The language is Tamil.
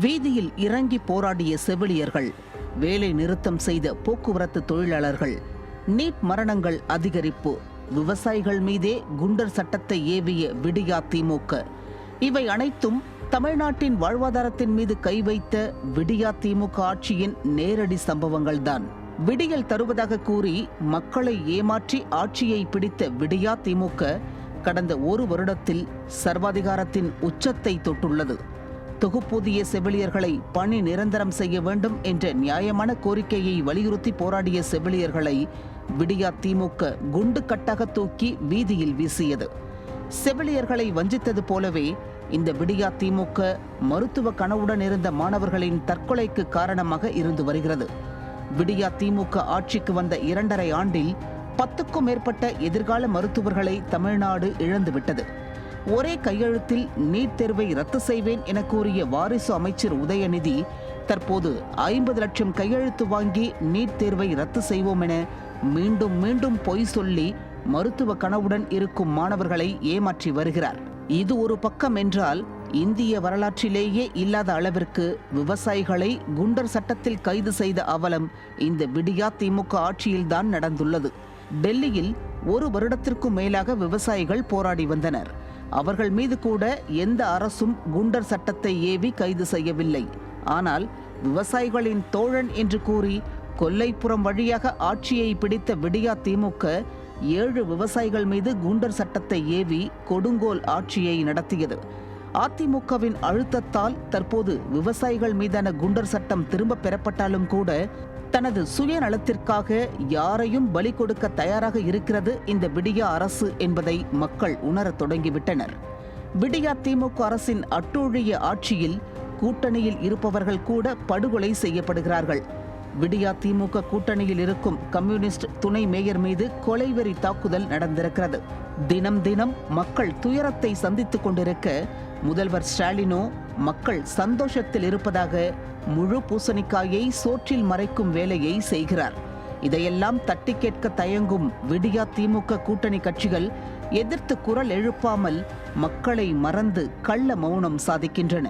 வீதியில் இறங்கி போராடிய செவிலியர்கள், வேலை நிறுத்தம் செய்த போக்குவரத்து தொழிலாளர்கள், நீட் மரணங்கள் அதிகரிப்பு, விவசாயிகள் மீதே குண்டர் சட்டத்தை ஏவிய விடியா திமுக, இவை அனைத்தும் தமிழ்நாட்டின் வாழ்வாதாரத்தின் மீது கை வைத்த விடியா திமுக ஆட்சியின் நேரடி சம்பவங்கள்தான். விடியல் தருவதாக கூறி மக்களை ஏமாற்றி ஆட்சியை பிடித்த விடியா திமுக கடந்த ஒரு வருடத்தில் சர்வாதிகாரத்தின் உச்சத்தை தொட்டுள்ளது. தொகுப்பூதிய செவிலியர்களை பணி நிரந்தரம் செய்ய வேண்டும் என்ற நியாயமான கோரிக்கையை வலியுறுத்தி போராடிய செவிலியர்களை விடியா திமுக குண்டு கட்டாக தூக்கி வீதியில் வீசியது. செவிலியர்களை வஞ்சித்தது போலவே இந்த விடியா திமுக மருத்துவ கனவுடன் இருந்த மாணவர்களின் தற்கொலைக்கு காரணமாக இருந்து வருகிறது. விடியா திமுக ஆட்சிக்கு வந்த 2.5 ஆண்டில் 10க்கும் மேற்பட்ட எதிர்கால மருத்துவர்களை தமிழ்நாடு இழந்துவிட்டது. ஒரே கையெழுத்தில் நீட் தேர்வை ரத்து செய்வேன் என கூறிய வாரிசு அமைச்சர் உதயநிதி தற்போது 50 லட்சம் கையெழுத்து வாங்கி நீட் தேர்வை ரத்து செய்வோம் என மீண்டும் மீண்டும் பொய் சொல்லி மருத்துவ கனவுடன் இருக்கும் மாணவர்களை ஏமாற்றி வருகிறார். இது ஒரு பக்கம் என்றால், இந்திய வரலாற்றிலேயே இல்லாத அளவிற்கு விவசாயிகளை குண்டர் சட்டத்தில் கைது செய்த அவலம் இந்த விடியா திமுக ஆட்சியில்தான் நடந்துள்ளது. டெல்லியில் 1 வருடத்திற்கும் மேலாக விவசாயிகள் போராடி வந்தனர். அவர்கள் மீது கூட எந்த அரசும் குண்டர் சட்டத்தை ஏவி கைது செய்யவில்லை. ஆனால் விவசாயிகளின் தோழன் என்று கூறி கொல்லைப்புறம் வழியாக ஆட்சியை பிடித்த விடியா திமுக 7 விவசாயிகள் மீது குண்டர் சட்டத்தை ஏவி கொடுங்கோல் ஆட்சியை நடத்தியது. அதிமுகவின் அழுத்தத்தால் தற்போது விவசாயிகள் மீதான குண்டர் சட்டம் திரும்ப பெறப்பட்டாலும் கூட தனது சுயநலத்திற்காக யாரையும் பலி கொடுக்க தயாராக இருக்கிறது இந்த விடியா அரசு என்பதை மக்கள் உணரத் தொடங்கிவிட்டனர். விடியா திமுக அரசின் அட்டூழிய ஆட்சியில் கூட்டணியில் இருப்பவர்கள் கூட படுகொலை செய்யப்படுகிறார்கள். விடியா திமுக கூட்டணியில் இருக்கும் கம்யூனிஸ்ட் துணை மேயர் மீது கொலைவெறி தாக்குதல் நடந்திருக்கிறது. தினம் தினம் மக்கள் துயரத்தை சந்தித்துக் கொண்டிருக்க முதல்வர் ஸ்டாலினோ மக்கள் சந்தோஷத்தில் இருப்பதாக முழு பூசணிக்காயை சோற்றில் மறைக்கும் வேலையை செய்கிறார். இதையெல்லாம் தட்டி கேட்க தயங்கும் விடியா திமுக கூட்டணி கட்சிகள் எதிர்த்து குரல் எழுப்பாமல் மக்களை மறந்து கள்ள மௌனம் சாதிக்கின்றன.